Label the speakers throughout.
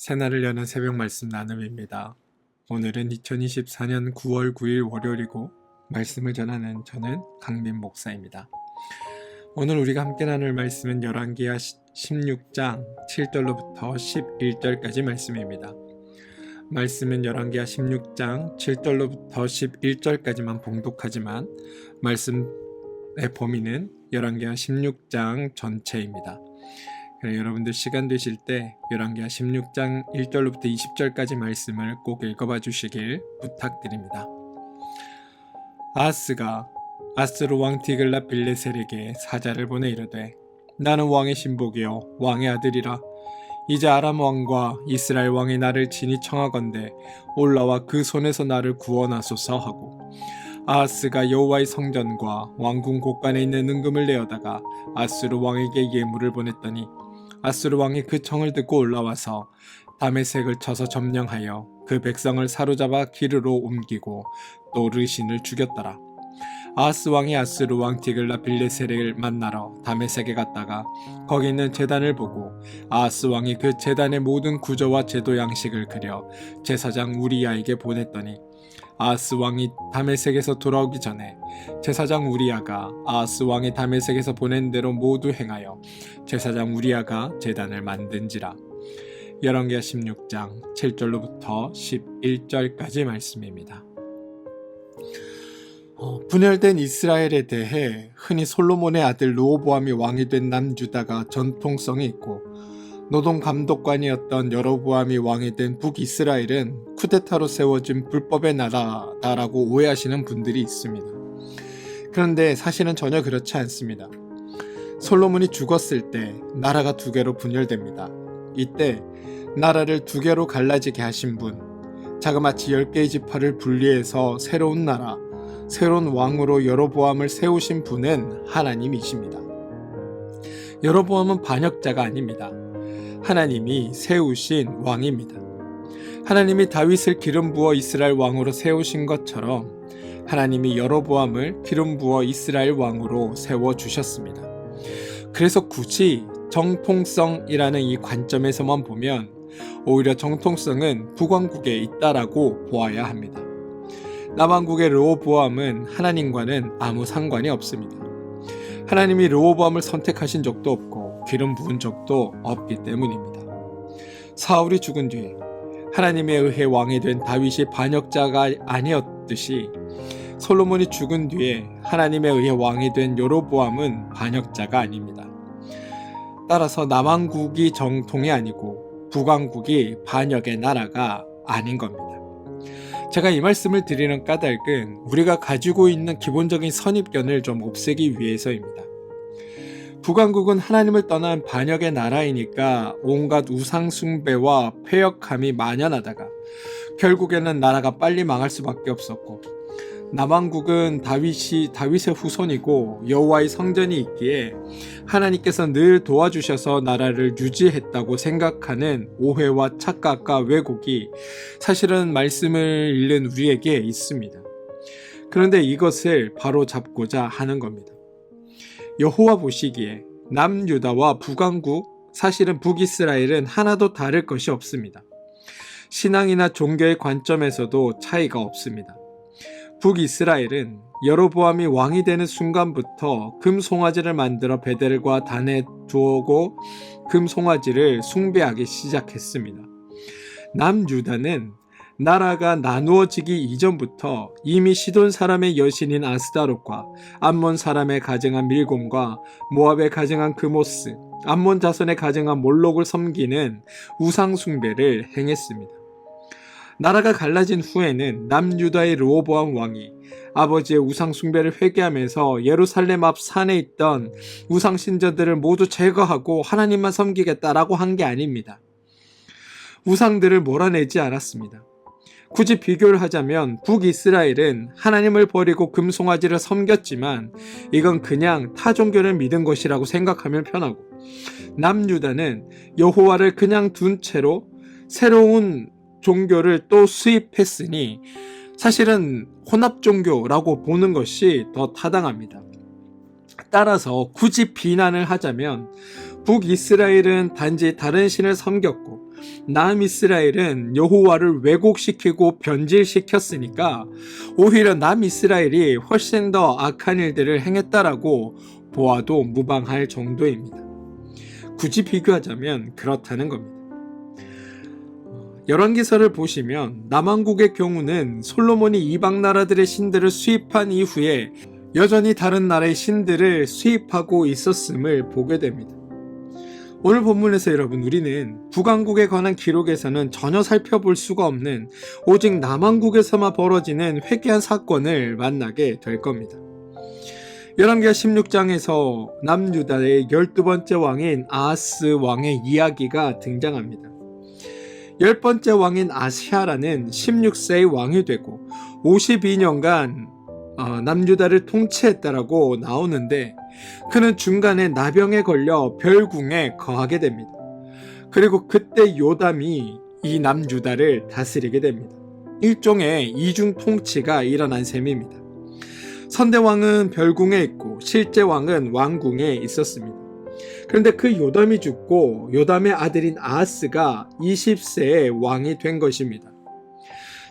Speaker 1: 새날을 여는 새벽 말씀 나눔입니다. 오늘은 2024년 9월 9일 월요일이고 말씀을 전하는 저는 강민 목사입니다. 오늘 우리가 함께 나눌 말씀은 열왕기하 16장 7절로부터 11절까지 말씀입니다. 말씀은 열왕기하 16장 7절로부터 11절까지만 봉독하지만 말씀의 범위는 열왕기하 16장 전체입니다. 여러분들 시간 되실 때 열왕기하 16장 1절로부터 20절까지 말씀을 꼭 읽어봐 주시길 부탁드립니다. 아하스가 아스루 왕 디글랏 빌레셀에게 사자를 보내 이르되 나는 왕의 신복이요 왕의 아들이라. 이제 아람 왕과 이스라엘 왕이 나를 친히 청하건대 올라와 그 손에서 나를 구원하소서 하고, 아하스가 여호와의 성전과 왕궁 곳간에 있는 은금을 내어다가 아스루 왕에게 예물을 보냈더니 아스루 왕이 그 청을 듣고 올라와서 다메섹을 쳐서 점령하여 그 백성을 사로잡아 기르로 옮기고 또 르신을 죽였더라. 아하스 왕이 아스루 왕 디글랏 빌레셀을 만나러 다메섹에 갔다가 거기 있는 제단을 보고 아하스 왕이 그 제단의 모든 구조와 제도 양식을 그려 제사장 우리야에게 보냈더니, 아하스 왕이 다메섹에서 돌아오기 전에 제사장 우리야가 아하스 왕이 다메섹에서 보낸 대로 모두 행하여 제사장 우리야가 제단을 만든지라. 열왕기하 16장 7절로부터 11절까지 말씀입니다. 분열된 이스라엘에 대해 흔히 솔로몬의 아들 르호보암이 왕이 된 남유다가 전통성이 있고, 노동 감독관이었던 여로보암이 왕이 된 북이스라엘은 쿠데타로 세워진 불법의 나라다라고 오해하시는 분들이 있습니다. 그런데 사실은 전혀 그렇지 않습니다. 솔로몬이 죽었을 때 나라가 두 개로 분열됩니다. 이때 나라를 두 개로 갈라지게 하신 분, 자그마치 10개의 지파를 분리해서 새로운 나라, 새로운 왕으로 여로보암을 세우신 분은 하나님이십니다. 여로보암은 반역자가 아닙니다. 하나님이 세우신 왕입니다. 하나님이 다윗을 기름 부어 이스라엘 왕으로 세우신 것처럼 하나님이 여로보암을 기름 부어 이스라엘 왕으로 세워주셨습니다. 그래서 굳이 정통성이라는 이 관점에서만 보면 오히려 정통성은 북왕국에 있다라고 보아야 합니다. 남왕국의 르호보암은 하나님과는 아무 상관이 없습니다. 하나님이 르호보암을 선택하신 적도 없고 기름 부은 적도 없기 때문입니다. 사울이 죽은 뒤에 하나님에 의해 왕이 된 다윗이 반역자가 아니었듯이 솔로몬이 죽은 뒤에 하나님에 의해 왕이 된 여로보암은 반역자가 아닙니다. 따라서 남왕국이 정통이 아니고 북왕국이 반역의 나라가 아닌 겁니다. 제가 이 말씀을 드리는 까닭은 우리가 가지고 있는 기본적인 선입견을 좀 없애기 위해서입니다. 북왕국은 하나님을 떠난 반역의 나라이니까 온갖 우상 숭배와 패역함이 만연하다가 결국에는 나라가 빨리 망할 수밖에 없었고, 남왕국은 다윗의 후손이고 여호와의 성전이 있기에 하나님께서 늘 도와주셔서 나라를 유지했다고 생각하는 오해와 착각과 왜곡이 사실은 말씀을 읽는 우리에게 있습니다. 그런데 이것을 바로 잡고자 하는 겁니다. 여호와 보시기에 남유다와 북왕국, 사실은 북이스라엘은 하나도 다를 것이 없습니다. 신앙이나 종교의 관점에서도 차이가 없습니다. 북이스라엘은 여로보암이 왕이 되는 순간부터 금송아지를 만들어 베델과 단에 두고 금송아지를 숭배하기 시작했습니다. 남유다는 나라가 나누어지기 이전부터 이미 시돈 사람의 여신인 아스다롯과 암몬 사람의 가증한 밀곰과 모압의 가증한 그모스, 암몬 자손의 가증한 몰록을 섬기는 우상 숭배를 행했습니다. 나라가 갈라진 후에는 남유다의 르호보암 왕이 아버지의 우상 숭배를 회개하면서 예루살렘 앞 산에 있던 우상 신전들을 모두 제거하고 하나님만 섬기겠다라고 한 게 아닙니다. 우상들을 몰아내지 않았습니다. 굳이 비교를 하자면 북이스라엘은 하나님을 버리고 금송아지를 섬겼지만 이건 그냥 타 종교를 믿은 것이라고 생각하면 편하고, 남유다는 여호와를 그냥 둔 채로 새로운 종교를 또 수입했으니 사실은 혼합 종교라고 보는 것이 더 타당합니다. 따라서 굳이 비난을 하자면 북이스라엘은 단지 다른 신을 섬겼고 남이스라엘은 여호와를 왜곡시키고 변질시켰으니까 오히려 남이스라엘이 훨씬 더 악한 일들을 행했다라고 보아도 무방할 정도입니다. 굳이 비교하자면 그렇다는 겁니다. 열왕기서를 보시면 남왕국의 경우는 솔로몬이 이방 나라들의 신들을 수입한 이후에 여전히 다른 나라의 신들을 수입하고 있었음을 보게 됩니다. 오늘 본문에서 여러분, 우리는 북왕국에 관한 기록에서는 전혀 살펴볼 수가 없는 오직 남왕국에서만 벌어지는 회개한 사건을 만나게 될 겁니다. 열왕기하 16장에서 남유다의 12번째 왕인 아하스 왕의 이야기가 등장합니다. 10번째 왕인 아시아라는 16세의 왕이 되고 52년간 남유다를 통치했다라고 나오는데, 그는 중간에 나병에 걸려 별궁에 거하게 됩니다. 그리고 그때 요담이 이 남유다를 다스리게 됩니다. 일종의 이중 통치가 일어난 셈입니다. 선대왕은 별궁에 있고 실제 왕은 왕궁에 있었습니다. 그런데 그 요담이 죽고 요담의 아들인 아하스가 20세의 왕이 된 것입니다.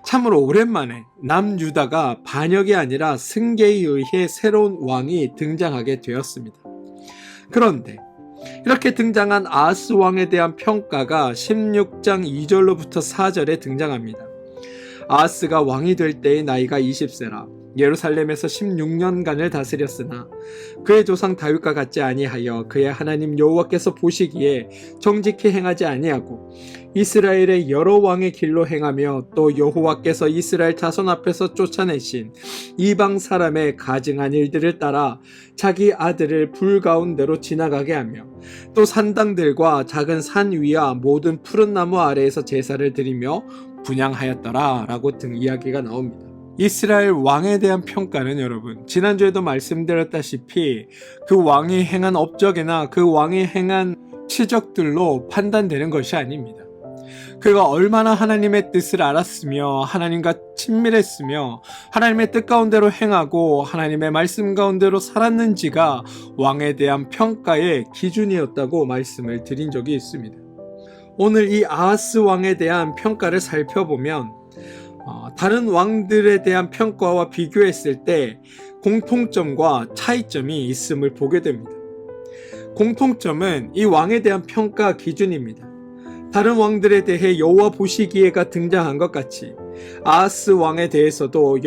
Speaker 1: 참으로 오랜만에 남유다가 반역이 아니라 승계에 의해 새로운 왕이 등장하게 되었습니다. 그런데 이렇게 등장한 아하스 왕에 대한 평가가 16장 2절로부터 4절에 등장합니다. 아하스가 왕이 될 때의 나이가 20세라 예루살렘에서 16년간을 다스렸으나 그의 조상 다윗과 같지 아니하여 그의 하나님 여호와께서 보시기에 정직히 행하지 아니하고 이스라엘의 여러 왕의 길로 행하며 또 여호와께서 이스라엘 자손 앞에서 쫓아내신 이방 사람의 가증한 일들을 따라 자기 아들을 불 가운데로 지나가게 하며 또 산당들과 작은 산 위와 모든 푸른 나무 아래에서 제사를 드리며 분향하였더라 라고 등 이야기가 나옵니다. 이스라엘 왕에 대한 평가는 여러분, 지난주에도 말씀드렸다시피 그 왕이 행한 업적이나 그 왕이 행한 치적들로 판단되는 것이 아닙니다. 그가 얼마나 하나님의 뜻을 알았으며 하나님과 친밀했으며 하나님의 뜻 가운데로 행하고 하나님의 말씀 가운데로 살았는지가 왕에 대한 평가의 기준이었다고 말씀을 드린 적이 있습니다. 오늘 이 아하스 왕에 대한 평가를 살펴보면 다른 왕들에 대한 평가와 비교했을 때 공통점과 차이점이 있음을 보게 됩니다. 공통점은 이 왕에 대한 평가 기준입니다. 다른 왕들에 대해 여호와 보시기에가 등장한 것 같이 아하스 왕에 대해서도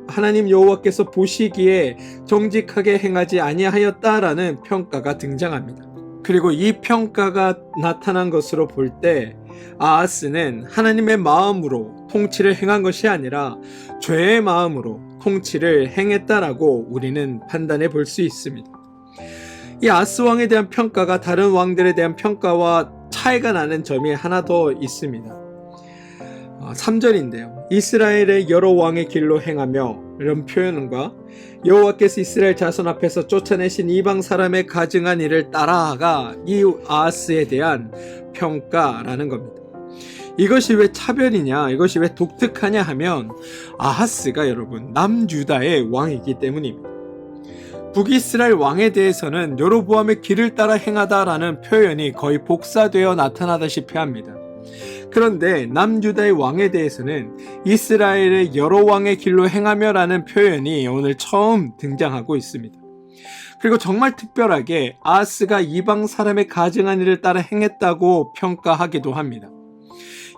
Speaker 1: 하나님 여호와께서 보시기에 정직하게 행하지 아니하였다라는 평가가 등장합니다. 그리고 이 평가가 나타난 것으로 볼 때 아하스는 하나님의 마음으로 통치를 행한 것이 아니라 죄의 마음으로 통치를 행했다라고 우리는 판단해 볼 수 있습니다. 이 아하스 왕에 대한 평가가 다른 왕들에 대한 평가와 차이가 나는 점이 하나 더 있습니다. 3절인데요. 이스라엘의 여러 왕의 길로 행하며 이런 표현과 여호와께서 이스라엘 자손 앞에서 쫓아내신 이방 사람의 가증한 일을 따라가 이 아하스에 대한 평가라는 겁니다. 이것이 왜 차별이냐, 이것이 왜 독특하냐 하면 아하스가 여러분 남유다의 왕이기 때문입니다. 북이스라엘 왕에 대해서는 여로보암의 길을 따라 행하다라는 표현이 거의 복사되어 나타나다시피 합니다. 그런데 남유다의 왕에 대해서는 이스라엘의 여러 왕의 길로 행하며라는 표현이 오늘 처음 등장하고 있습니다. 그리고 정말 특별하게 아하스가 이방 사람의 가증한 일을 따라 행했다고 평가하기도 합니다.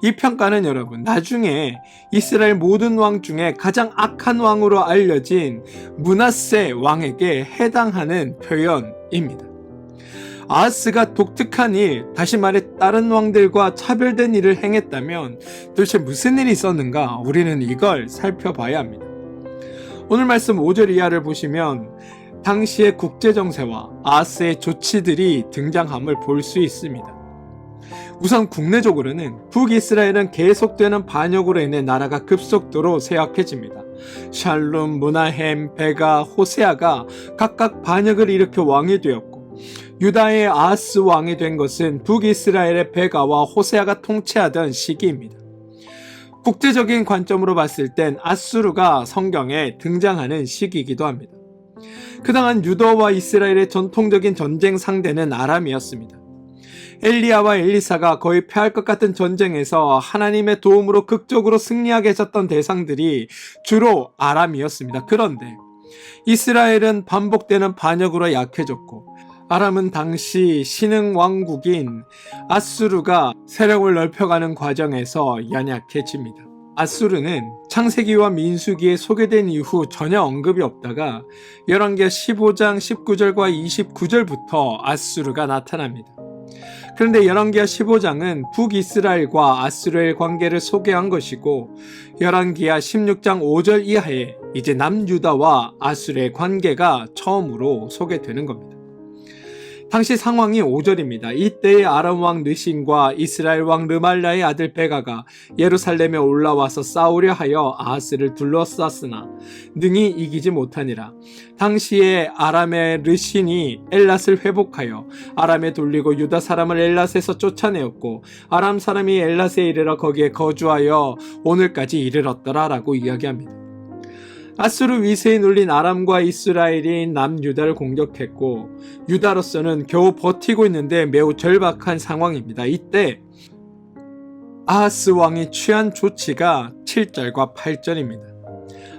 Speaker 1: 이 평가는 여러분 나중에 이스라엘 모든 왕 중에 가장 악한 왕으로 알려진 므낫세 왕에게 해당하는 표현입니다. 아하스가 독특한 일, 다시 말해 다른 왕들과 차별된 일을 행했다면 도대체 무슨 일이 있었는가, 우리는 이걸 살펴봐야 합니다. 오늘 말씀 5절 이하를 보시면 당시의 국제정세와 아하스의 조치들이 등장함을 볼 수 있습니다. 우선 국내적으로는 북이스라엘은 계속되는 반역으로 인해 나라가 급속도로 쇠약해집니다. 샬룸, 므나헴, 베가, 호세아가 각각 반역을 일으켜 왕이 되었고, 유다의 아하스 왕이 된 것은 북이스라엘의 베가와 호세아가 통치하던 시기입니다. 국제적인 관점으로 봤을 땐 아수르가 성경에 등장하는 시기이기도 합니다. 그동안 유다와 이스라엘의 전통적인 전쟁 상대는 아람이었습니다. 엘리야와 엘리사가 거의 패할 것 같은 전쟁에서 하나님의 도움으로 극적으로 승리하게 해줬던 대상들이 주로 아람이었습니다. 그런데 이스라엘은 반복되는 반역으로 약해졌고, 아람은 당시 신흥 왕국인 아수르가 세력을 넓혀가는 과정에서 연약해집니다. 아수르는 창세기와 민수기에 소개된 이후 전혀 언급이 없다가 열왕기하 15장 19절과 29절부터 아수르가 나타납니다. 그런데 열왕기하 15장은 북이스라엘과 아수르의 관계를 소개한 것이고, 열왕기하 16장 5절 이하에 이제 남유다와 아수르의 관계가 처음으로 소개되는 겁니다. 당시 상황이 5절입니다. 이때의 아람 왕 르신과 이스라엘 왕 르말라의 아들 베가가 예루살렘에 올라와서 싸우려 하여 아하스를 둘러쌌으나 능히 이기지 못하니라. 당시에 아람의 르신이 엘랏을 회복하여 아람에 돌리고 유다 사람을 엘랏에서 쫓아내었고, 아람 사람이 엘랏에 이르러 거기에 거주하여 오늘까지 이르렀더라 라고 이야기합니다. 아수르 위세에 눌린 아람과 이스라엘이 남유다를 공격했고, 유다로서는 겨우 버티고 있는데 매우 절박한 상황입니다. 이때 아하스 왕이 취한 조치가 7절과 8절입니다.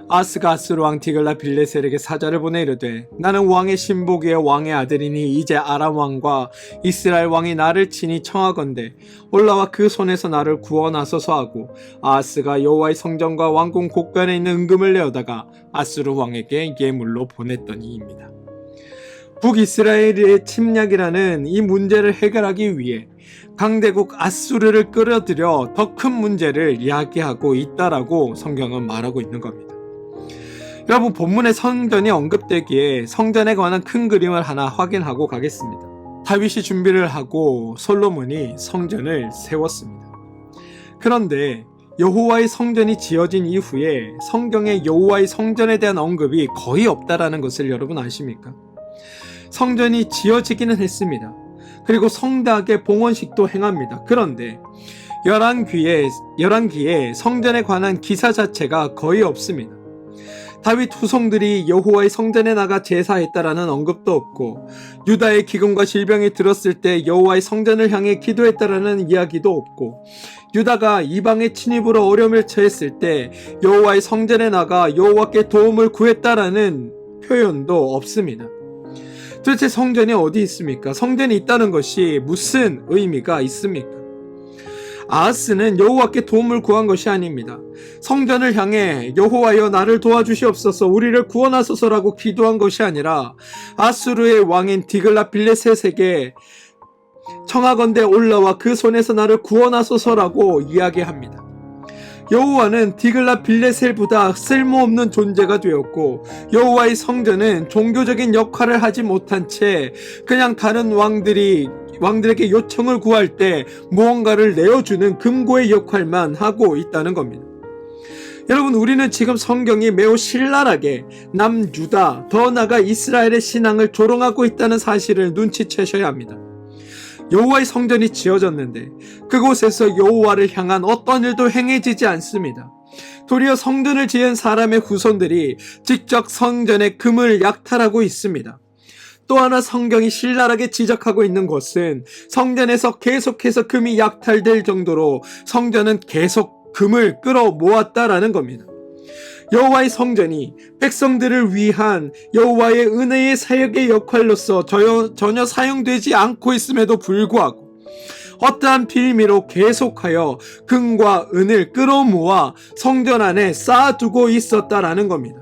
Speaker 1: 아하스가 아수르 왕 디글라 빌레셀에게 사자를 보내 이르되, 나는 왕의 신복이여 왕의 아들이니 이제 아람 왕과 이스라엘 왕이 나를 치니 청하건대 올라와 그 손에서 나를 구원하소서 하고, 아하스가 여호와의 성전과 왕궁 곳간에 있는 은금을 내어다가 아수르 왕에게 예물로 보냈더니입니다. 북이스라엘의 침략이라는 이 문제를 해결하기 위해 강대국 아수르를 끌어들여 더 큰 문제를 이야기하고 있다라고 성경은 말하고 있는 겁니다. 여러분, 본문에 성전이 언급되기에 성전에 관한 큰 그림을 하나 확인하고 가겠습니다. 다윗이 준비를 하고 솔로몬이 성전을 세웠습니다. 그런데 여호와의 성전이 지어진 이후에 성경에 여호와의 성전에 대한 언급이 거의 없다라는 것을 여러분 아십니까? 성전이 지어지기는 했습니다. 그리고 성닭의 봉헌식도 행합니다. 그런데 열왕기에 성전에 관한 기사 자체가 거의 없습니다. 다윗 후손들이 여호와의 성전에 나가 제사했다라는 언급도 없고, 유다의 기근과 질병이 들었을 때 여호와의 성전을 향해 기도했다라는 이야기도 없고, 유다가 이방의 침입으로 어려움을 처했을 때 여호와의 성전에 나가 여호와께 도움을 구했다라는 표현도 없습니다. 도대체 성전이 어디 있습니까? 성전이 있다는 것이 무슨 의미가 있습니까? 아하스는 여호와께 도움을 구한 것이 아닙니다. 성전을 향해 여호와여 나를 도와주시옵소서, 우리를 구원하소서라고 기도한 것이 아니라 아수르의 왕인 디글라 빌레셋에게 청하건대 올라와 그 손에서 나를 구원하소서라고 이야기합니다. 여호와는 디글라 빌레셀보다 쓸모없는 존재가 되었고, 여호와의 성전은 종교적인 역할을 하지 못한 채 그냥 다른 왕들에게 요청을 구할 때 무언가를 내어주는 금고의 역할만 하고 있다는 겁니다. 여러분, 우리는 지금 성경이 매우 신랄하게 남유다, 더 나아가 이스라엘의 신앙을 조롱하고 있다는 사실을 눈치채셔야 합니다. 여호와의 성전이 지어졌는데 그곳에서 여호와를 향한 어떤 일도 행해지지 않습니다. 도리어 성전을 지은 사람의 후손들이 직접 성전의 금을 약탈하고 있습니다. 또 하나 성경이 신랄하게 지적하고 있는 것은 성전에서 계속해서 금이 약탈될 정도로 성전은 계속 금을 끌어모았다라는 겁니다. 여호와의 성전이 백성들을 위한 여호와의 은혜의 사역의 역할로서 전혀 사용되지 않고 있음에도 불구하고 어떠한 빌미로 계속하여 금과 은을 끌어모아 성전 안에 쌓아두고 있었다라는 겁니다.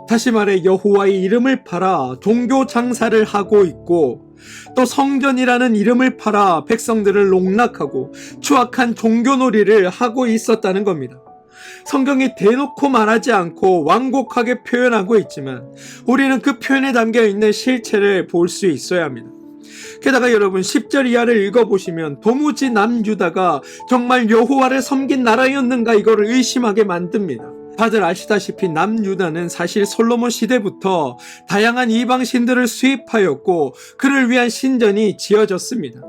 Speaker 1: 다시 말해 여호와의 이름을 팔아 종교 장사를 하고 있고, 또 성전이라는 이름을 팔아 백성들을 농락하고 추악한 종교놀이를 하고 있었다는 겁니다. 성경이 대놓고 말하지 않고 완곡하게 표현하고 있지만 우리는 그 표현에 담겨있는 실체를 볼 수 있어야 합니다. 게다가 여러분 10절 이하를 읽어보시면 도무지 남유다가 정말 여호와를 섬긴 나라였는가 이거를 의심하게 만듭니다. 다들 아시다시피 남유다는 사실 솔로몬 시대부터 다양한 이방 신들을 수입하였고 그를 위한 신전이 지어졌습니다.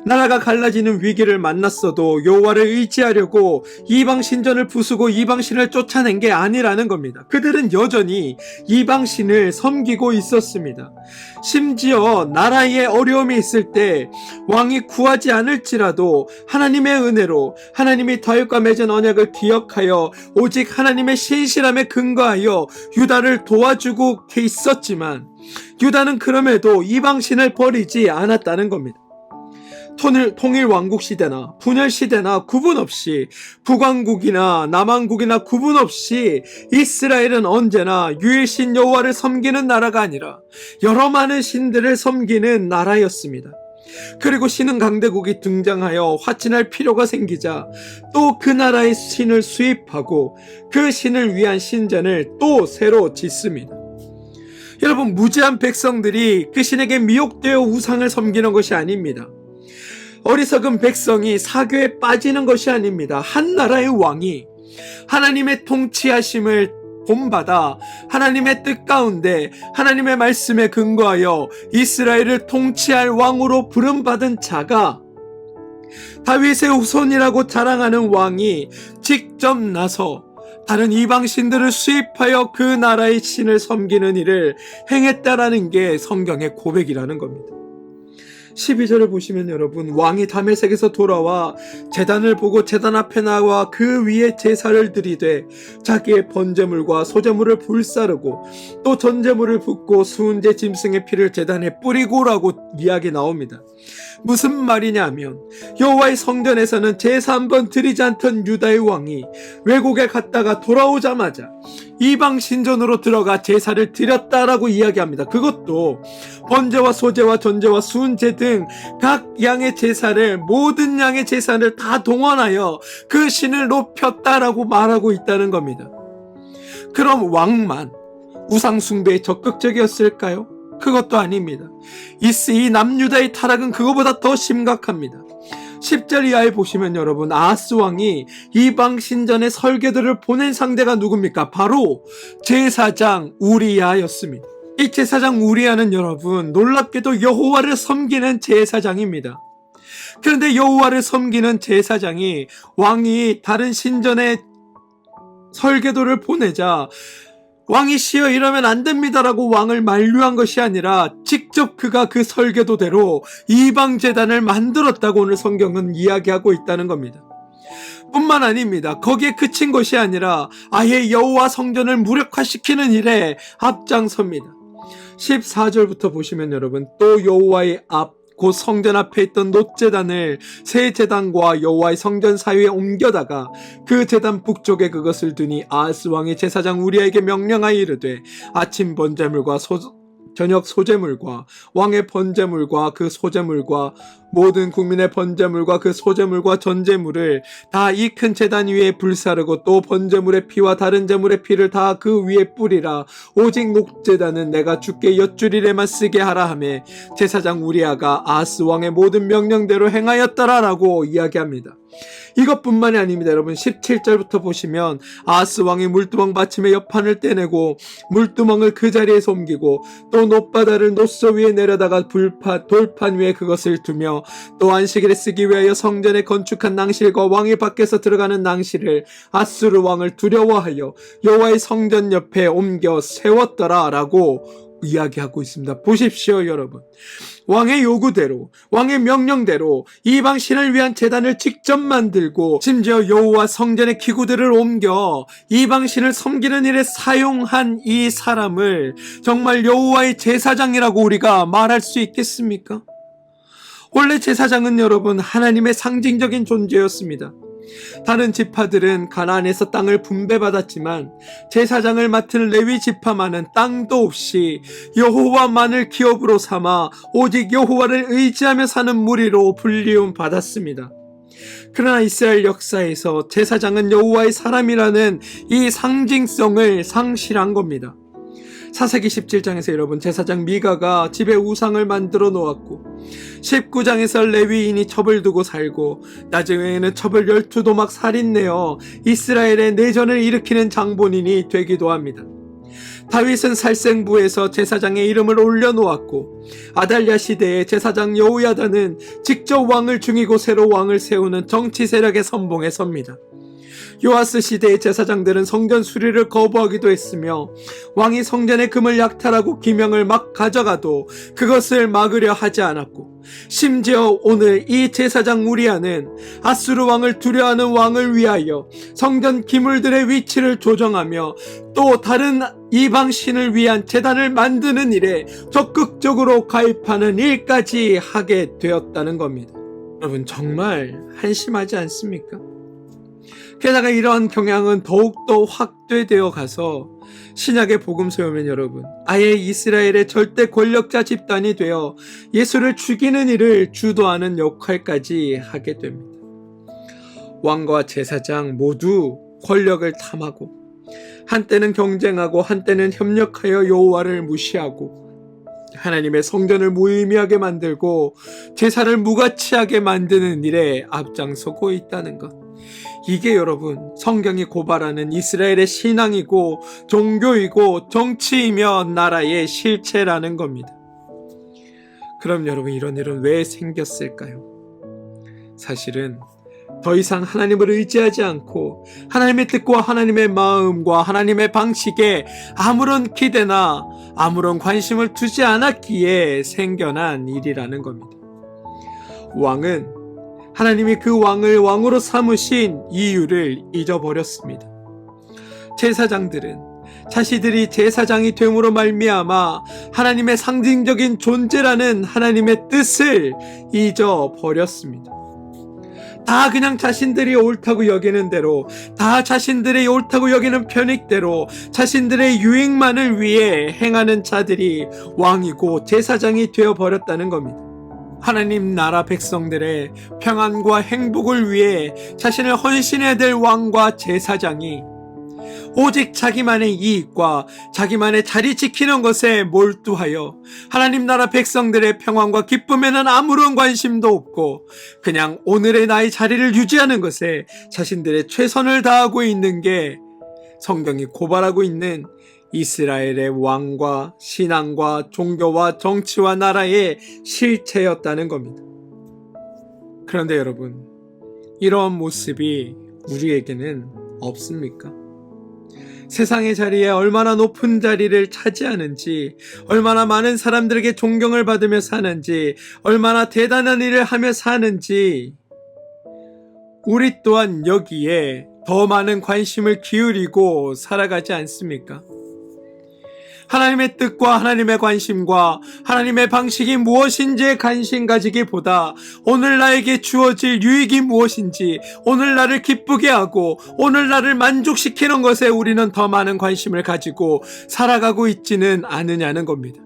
Speaker 1: 나라가 갈라지는 위기를 만났어도 여호와를 의지하려고 이방 신전을 부수고 이방 신을 쫓아낸 게 아니라는 겁니다. 그들은 여전히 이방 신을 섬기고 있었습니다. 심지어 나라에 어려움이 있을 때 왕이 구하지 않을지라도 하나님의 은혜로 하나님이 다윗과 맺은 언약을 기억하여 오직 하나님의 신실함에 근거하여 유다를 도와주고 있었지만 유다는 그럼에도 이방 신을 버리지 않았다는 겁니다. 통일 왕국 시대나 분열 시대나 구분 없이 북왕국이나 남왕국이나 구분 없이 이스라엘은 언제나 유일신 여호와를 섬기는 나라가 아니라 여러 많은 신들을 섬기는 나라였습니다. 그리고 신흥 강대국이 등장하여 화친할 필요가 생기자 또 그 나라의 신을 수입하고 그 신을 위한 신전을 또 새로 짓습니다. 여러분, 무지한 백성들이 그 신에게 미혹되어 우상을 섬기는 것이 아닙니다. 어리석은 백성이 사교에 빠지는 것이 아닙니다. 한 나라의 왕이 하나님의 통치하심을 본받아 하나님의 뜻 가운데 하나님의 말씀에 근거하여 이스라엘을 통치할 왕으로 부름받은 자가 다윗의 후손이라고 자랑하는 왕이 직접 나서 다른 이방 신들을 수입하여 그 나라의 신을 섬기는 일을 행했다라는 게 성경의 고백이라는 겁니다. 12절을 보시면 여러분, 왕이 다메섹에서 돌아와 제단을 보고 제단 앞에 나와 그 위에 제사를 드리되 자기의 번제물과 소제물을 불사르고 또 전제물을 붓고 수은제 짐승의 피를 제단에 뿌리고라고 이야기 나옵니다. 무슨 말이냐면 여호와의 성전에서는 제사 한번 드리지 않던 유다의 왕이 외국에 갔다가 돌아오자마자 이방 신전으로 들어가 제사를 드렸다라고 이야기합니다. 그것도 번제와 소제와 전제와 수은제 등 각 양의 제사를, 모든 양의 제사를 다 동원하여 그 신을 높였다라고 말하고 있다는 겁니다. 그럼 왕만 우상 숭배에 적극적이었을까요? 그것도 아닙니다. 이 남유다의 타락은 그거보다 더 심각합니다. 10절 이하에 보시면 여러분, 아하스 왕이 이방 신전의 설계도를 보낸 상대가 누굽니까? 바로 제사장 우리야였습니다. 이 제사장 우리야는 여러분, 놀랍게도 여호와를 섬기는 제사장입니다. 그런데 여호와를 섬기는 제사장이 왕이 다른 신전의 설계도를 보내자 왕이 시여 이러면 안 됩니다라고 왕을 만류한 것이 아니라 직접 그가 그 설계도대로 이방 제단을 만들었다고 오늘 성경은 이야기하고 있다는 겁니다. 뿐만 아닙니다. 거기에 그친 것이 아니라 아예 여호와 성전을 무력화시키는 일에 앞장섭니다. 14절부터 보시면 여러분, 또 여호와의 곧 성전 앞에 있던 놋제단을 새 제단과 여호와의 성전 사이에 옮겨다가 그 제단 북쪽에 그것을 두니 아하스 왕이 제사장 우리야에게 명령하여 이르되 아침 번제물과 저녁 소제물과 왕의 번제물과 그 소제물과 모든 국민의 번제물과 그 소제물과 전제물을 다 이 큰 제단 위에 불사르고 또 번제물의 피와 다른 제물의 피를 다 그 위에 뿌리라. 오직 녹제단은 내가 주께 엿주리레만 쓰게 하라 하매 제사장 우리야가 아하스 왕의 모든 명령대로 행하였더라라고 이야기합니다. 이것뿐만이 아닙니다. 여러분, 17절부터 보시면 아하스 왕이 물두멍 받침의 옆판을 떼내고 물두멍을 그 자리에서 옮기고 또 놋바다를 놋소 위에 내려다가 돌판 위에 그것을 두며 또 안식일에 쓰기 위하여 성전에 건축한 낭실과 왕이 밖에서 들어가는 낭실을 아수르 왕을 두려워하여 여호와의 성전 옆에 옮겨 세웠더라라고 이야기하고 있습니다. 보십시오 여러분, 왕의 요구대로, 왕의 명령대로 이방 신을 위한 제단을 직접 만들고 심지어 여호와 성전의 기구들을 옮겨 이방 신을 섬기는 일에 사용한 이 사람을 정말 여호와의 제사장이라고 우리가 말할 수 있겠습니까? 원래 제사장은 여러분, 하나님의 상징적인 존재였습니다. 다른 지파들은 가나안에서 땅을 분배받았지만 제사장을 맡은 레위 지파만은 땅도 없이 여호와만을 기업으로 삼아 오직 여호와를 의지하며 사는 무리로 불리움 받았습니다. 그러나 이스라엘 역사에서 제사장은 여호와의 사람이라는 이 상징성을 상실한 겁니다. 사사기 17장에서 여러분, 제사장 미가가 집에 우상을 만들어 놓았고 19장에서 레위인이 첩을 두고 살고 나중에는 첩을 12도막 살인내어 이스라엘의 내전을 일으키는 장본인이 되기도 합니다. 다윗은 살생부에서 제사장의 이름을 올려놓았고 아달랴 시대의 제사장 여호야다는 직접 왕을 중이고 새로 왕을 세우는 정치 세력의 선봉에 섭니다. 요아스 시대의 제사장들은 성전 수리를 거부하기도 했으며 왕이 성전의 금을 약탈하고 기명을 막 가져가도 그것을 막으려 하지 않았고, 심지어 오늘 이 제사장 우리아는 아수르 왕을 두려워하는 왕을 위하여 성전 기물들의 위치를 조정하며 또 다른 이방 신을 위한 제단을 만드는 일에 적극적으로 가입하는 일까지 하게 되었다는 겁니다. 여러분, 정말 한심하지 않습니까? 게다가 이러한 경향은 더욱더 확대되어 가서 신약의 복음서에 오면 여러분, 아예 이스라엘의 절대 권력자 집단이 되어 예수를 죽이는 일을 주도하는 역할까지 하게 됩니다. 왕과 제사장 모두 권력을 탐하고 한때는 경쟁하고 한때는 협력하여 여호와를 무시하고 하나님의 성전을 무의미하게 만들고 제사를 무가치하게 만드는 일에 앞장서고 있다는 것. 이게 여러분, 성경이 고발하는 이스라엘의 신앙이고 종교이고 정치이며 나라의 실체라는 겁니다. 그럼 여러분, 이런 일은 왜 생겼을까요? 사실은 더 이상 하나님을 의지하지 않고 하나님의 뜻과 하나님의 마음과 하나님의 방식에 아무런 기대나 아무런 관심을 두지 않았기에 생겨난 일이라는 겁니다. 왕은 하나님이 그 왕을 왕으로 삼으신 이유를 잊어버렸습니다. 제사장들은 자신들이 제사장이 됨으로 말미암아 하나님의 상징적인 존재라는 하나님의 뜻을 잊어버렸습니다. 다 그냥 자신들이 옳다고 여기는 대로, 다 자신들이 옳다고 여기는 편익대로 자신들의 유익만을 위해 행하는 자들이 왕이고 제사장이 되어버렸다는 겁니다. 하나님 나라 백성들의 평안과 행복을 위해 자신을 헌신해야 될 왕과 제사장이 오직 자기만의 이익과 자기만의 자리 지키는 것에 몰두하여 하나님 나라 백성들의 평안과 기쁨에는 아무런 관심도 없고 그냥 오늘의 나의 자리를 유지하는 것에 자신들의 최선을 다하고 있는 게 성경이 고발하고 있는 이스라엘의 왕과 신앙과 종교와 정치와 나라의 실체였다는 겁니다. 그런데 여러분, 이러한 모습이 우리에게는 없습니까? 세상의 자리에 얼마나 높은 자리를 차지하는지, 얼마나 많은 사람들에게 존경을 받으며 사는지, 얼마나 대단한 일을 하며 사는지, 우리 또한 여기에 더 많은 관심을 기울이고 살아가지 않습니까? 하나님의 뜻과 하나님의 관심과 하나님의 방식이 무엇인지에 관심 가지기보다 오늘 나에게 주어질 유익이 무엇인지, 오늘 나를 기쁘게 하고 오늘 나를 만족시키는 것에 우리는 더 많은 관심을 가지고 살아가고 있지는 않으냐는 겁니다.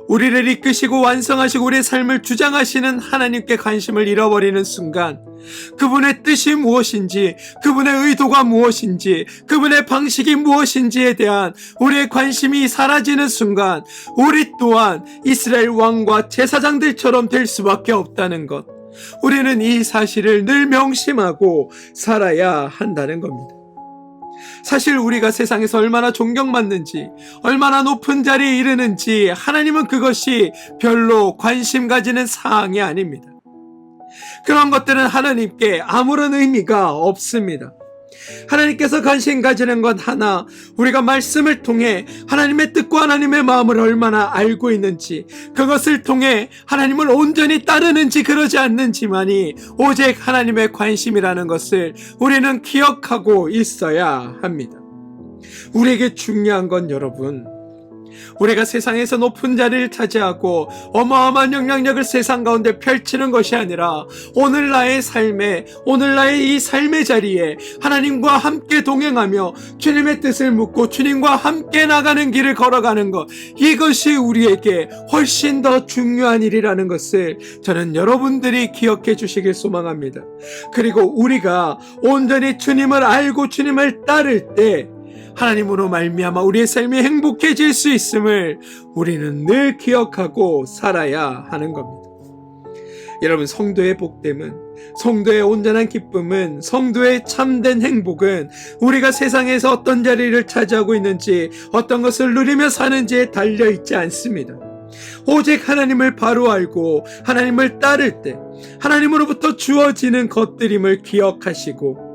Speaker 1: 우리를 이끄시고 완성하시고 우리의 삶을 주장하시는 하나님께 관심을 잃어버리는 순간, 그분의 뜻이 무엇인지, 그분의 의도가 무엇인지, 그분의 방식이 무엇인지에 대한 우리의 관심이 사라지는 순간 우리 또한 이스라엘 왕과 제사장들처럼 될 수밖에 없다는 것, 우리는 이 사실을 늘 명심하고 살아야 한다는 겁니다. 사실 우리가 세상에서 얼마나 존경받는지, 얼마나 높은 자리에 이르는지 하나님은 그것이 별로 관심 가지는 사항이 아닙니다. 그런 것들은 하나님께 아무런 의미가 없습니다. 하나님께서 관심 가지는 건 하나, 우리가 말씀을 통해 하나님의 뜻과 하나님의 마음을 얼마나 알고 있는지, 그것을 통해 하나님을 온전히 따르는지 그러지 않는지만이 오직 하나님의 관심이라는 것을 우리는 기억하고 있어야 합니다. 우리에게 중요한 건 여러분, 우리가 세상에서 높은 자리를 차지하고 어마어마한 영향력을 세상 가운데 펼치는 것이 아니라 오늘 나의 삶에, 오늘 나의 이 삶의 자리에 하나님과 함께 동행하며 주님의 뜻을 묻고 주님과 함께 나가는 길을 걸어가는 것, 이것이 우리에게 훨씬 더 중요한 일이라는 것을 저는 여러분들이 기억해 주시길 소망합니다. 그리고 우리가 온전히 주님을 알고 주님을 따를 때 하나님으로 말미암아 우리의 삶이 행복해질 수 있음을 우리는 늘 기억하고 살아야 하는 겁니다. 여러분, 성도의 복됨은 성도의 온전한 기쁨은, 성도의 참된 행복은 우리가 세상에서 어떤 자리를 차지하고 있는지, 어떤 것을 누리며 사는지에 달려있지 않습니다. 오직 하나님을 바로 알고 하나님을 따를 때 하나님으로부터 주어지는 것들임을 기억하시고,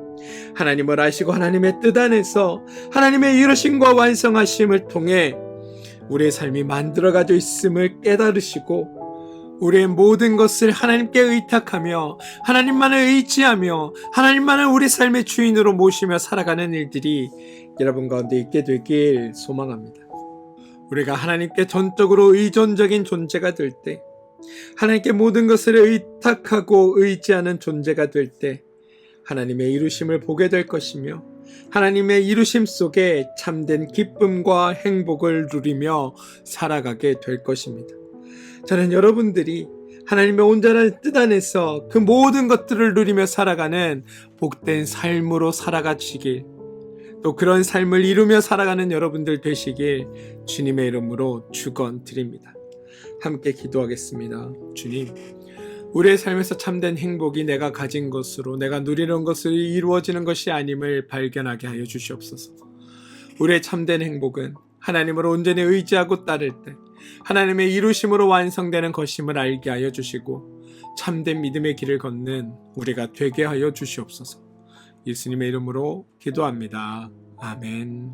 Speaker 1: 하나님을 아시고 하나님의 뜻 안에서 하나님의 이루심과 완성하심을 통해 우리의 삶이 만들어가져 있음을 깨달으시고, 우리의 모든 것을 하나님께 의탁하며 하나님만을 의지하며 하나님만을 우리 삶의 주인으로 모시며 살아가는 일들이 여러분 가운데 있게 되길 소망합니다. 우리가 하나님께 전적으로 의존적인 존재가 될 때, 하나님께 모든 것을 의탁하고 의지하는 존재가 될 때 하나님의 이루심을 보게 될 것이며, 하나님의 이루심 속에 참된 기쁨과 행복을 누리며 살아가게 될 것입니다. 저는 여러분들이 하나님의 온전한 뜻 안에서 그 모든 것들을 누리며 살아가는 복된 삶으로 살아가시길, 또 그런 삶을 이루며 살아가는 여러분들 되시길 주님의 이름으로 축원드립니다. 함께 기도하겠습니다. 주님, 우리의 삶에서 참된 행복이 내가 가진 것으로, 내가 누리는 것으로 이루어지는 것이 아님을 발견하게 하여 주시옵소서. 우리의 참된 행복은 하나님을 온전히 의지하고 따를 때 하나님의 이루심으로 완성되는 것임을 알게 하여 주시고, 참된 믿음의 길을 걷는 우리가 되게 하여 주시옵소서. 예수님의 이름으로 기도합니다. 아멘.